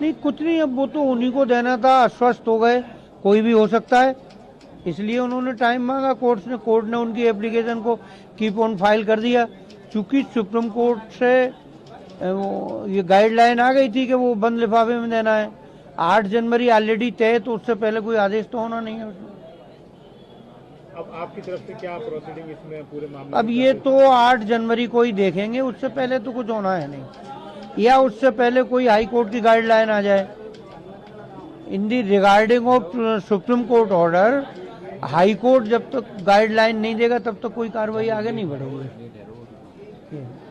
नहीं कुछ नहीं, अब वो तो उन्हीं को देना था, अस्वस्थ हो गए, कोई भी हो सकता है, इसलिए उन्होंने टाइम मांगा कोर्ट ने उनकी एप्लीकेशन को कीप ऑन फाइल कर दिया। चूंकि सुप्रीम कोर्ट से ये गाइडलाइन आ गई थी कि वो बंद लिफाफे में देना है। 8 जनवरी ऑलरेडी तय, तो उससे पहले कोई आदेश तो होना नहीं है उसमें। अब आपकी तरफ से क्या प्रोसीडिंग इसमें पूरे मामले? अब ये तो 8 जनवरी को ही देखेंगे, उससे पहले तो कुछ होना है नहीं, या उससे पहले कोई हाई कोर्ट की गाइडलाइन आ जाए। In the regarding of supreme court order, high court जब तक गाइडलाइन नहीं देगा तब तक कोई कार्रवाई आगे नहीं बढ़ेगी।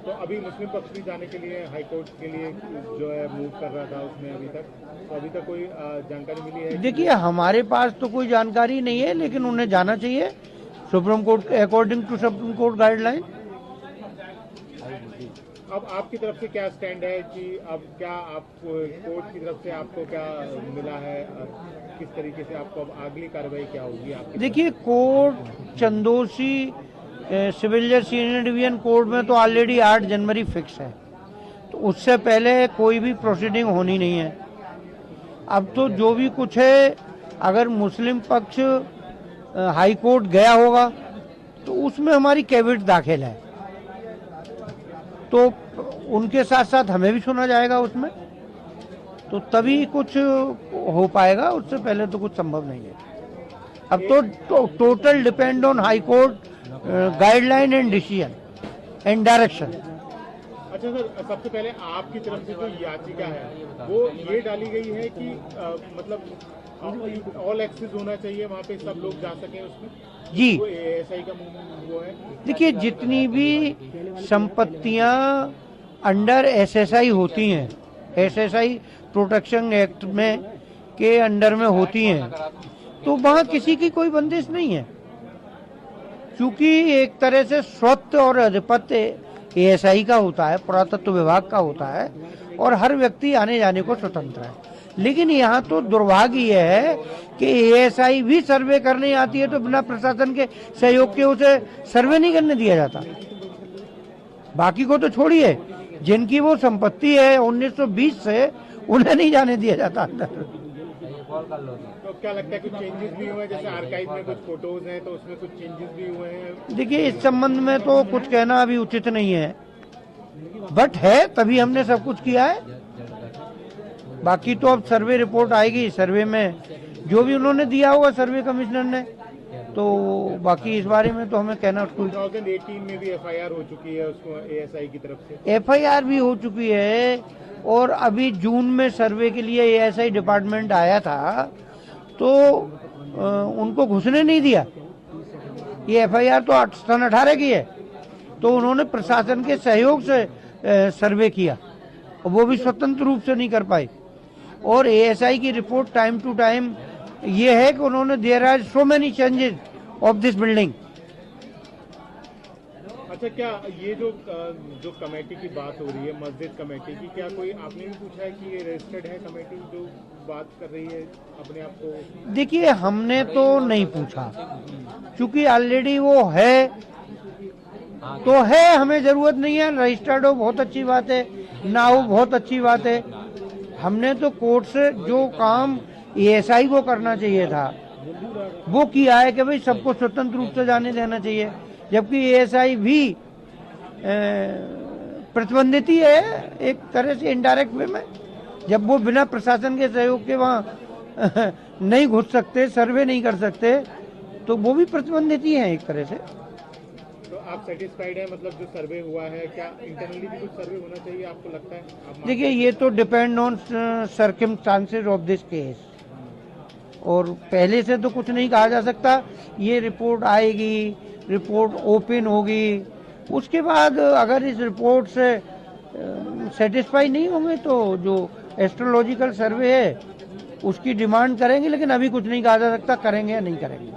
तो अभी मुस्लिम पक्ष भी जाने के लिए हाई कोर्ट के लिए जो है मूव कर रहा था, उसमें अभी तक कोई जानकारी मिली है? देखिए, हमारे पास तो कोई जानकारी नहीं है, लेकिन उन्हें जाना चाहिए Supreme Court according to Supreme Court guideline. अब आपकी तरफ से क्या स्टैंड है कि अब क्या आप कोर्ट की तरफ से आपको क्या मिला है, किस तरीके से आपको अब अगली कार्रवाई क्या होगी आपकी? देखिए, कोर्ट चंदोसी सिविल जज सीनियर डिवीजन कोर्ट में तो ऑलरेडी 8 जनवरी फिक्स है, तो उससे पहले कोई भी प्रोसीडिंग होनी नहीं है। अब तो जो भी कुछ है, अगर मुस्लिम पक्ष हाई कोर्ट गया होगा तो उसमें हमारी कैविट दाखिल है, तो उनके साथ साथ हमें भी सुना जाएगा उसमें, तो तभी कुछ हो पाएगा, उससे पहले तो कुछ संभव नहीं है। अब तो total depend on high court guideline and decision and direction. अच्छा सर, सबसे पहले आपकी तरफ से जो याचिका है वो ये डाली गई है कि मतलब ऑल एक्सेस होना चाहिए, वहाँ पे सब लोग जा सकें उसमें जी। वो एएसआई का वो है। देखिए, जितनी भी संपत्तियां अंडर एसएसआई होती हैं, एसएसआई प्रोटेक्शन एक्ट में के अंडर में होती हैं, तो वहाँ किसी की कोई बंदिश नहीं है, क्योंकि एक तरह से स्वत्व और अधिपत्य एएसआई का होता है, पुरातत्व विभाग का होता है, और हर व्यक्ति आने जाने को स्वतंत्र है। लेकिन यहाँ तो दुर्भाग्य यह है कि एएसआई भी सर्वे करने आती है तो बिना प्रशासन के सहयोग के उसे सर्वे नहीं करने दिया जाता। बाकी को तो छोड़िए, जिनकी वो संपत्ति है 1920 से, उन्हें नहीं जाने दिया जाता अंदर। तो क्या लगता है कुछ चेंजेस भी हुए हैं? जैसे आर्काइव में कुछ फोटोज हैं तो उसमें कुछ चेंजेस भी हुए हैं? देखिए, इस संबंध में तो कुछ कहना अभी उचित नहीं है, बट है तभी हमने सब कुछ किया है। बाकी तो अब सर्वे रिपोर्ट आएगी, सर्वे में जो भी उन्होंने दिया होगा सर्वे कमिश्नर ने, तो बाकी इस बारे में तो हमें कहना। 2018 में भी एफआईआर हो चुकी है उसको एएसआई की तरफ से, एफआईआर भी हो चुकी है, और अभी जून में सर्वे के लिए एएसआई डिपार्टमेंट आया था तो उनको घुसने नहीं दिया। ये एफआईआर तो सन 18 की है, तो उन्होंने प्रशासन के सहयोग से सर्वे किया, और वो भी स्वतंत्र रूप से नहीं कर पाए। और एएसआई की रिपोर्ट टाइम टू टाइम ये है कि उन्होंने there are so many changes of this building. अच्छा, क्या ये जो कमेटी की बात हो रही है, मस्जिद कमेटी की, क्या कोई आपने भी पूछा है कि ये रजिस्टर्ड है कमेटी जो बात कर रही है अपने आप को? देखिए, हमने तो नहीं पूछा, क्योंकि ऑलरेडी वो है तो है, हमें जरूरत नहीं है। रजिस्टर्ड हो बहुत अच्छी बात है, ना हो बहुत अच्छी बात है। हमने तो कोर्ट से जो काम एएसआई को करना चाहिए था वो किया है कि भाई सबको स्वतंत्र रूप से जाने देना चाहिए, जबकि एएसआई भी प्रतिबंधित ही है एक तरह से इनडायरेक्ट वे में। जब वो बिना प्रशासन के सहयोग के वहाँ नहीं घुस सकते, सर्वे नहीं कर सकते, तो वो भी प्रतिबंधित ही है एक तरह से। तो आप सेटिस्फाइड है, मतलब जो सर्वे हुआ है, क्या इंटरनली भी कुछ सर्वे होना चाहिए आपको लगता है? देखिए, ये तो depend on circumstances of this case, और पहले से तो कुछ नहीं कहा जा सकता। ये रिपोर्ट आएगी, रिपोर्ट ओपन होगी, उसके बाद अगर इस रिपोर्ट से सेटिस्फाई नहीं होंगे तो जो एस्ट्रोलॉजिकल सर्वे है उसकी डिमांड करेंगे, लेकिन अभी कुछ नहीं कहा जा सकता करेंगे या नहीं करेंगे।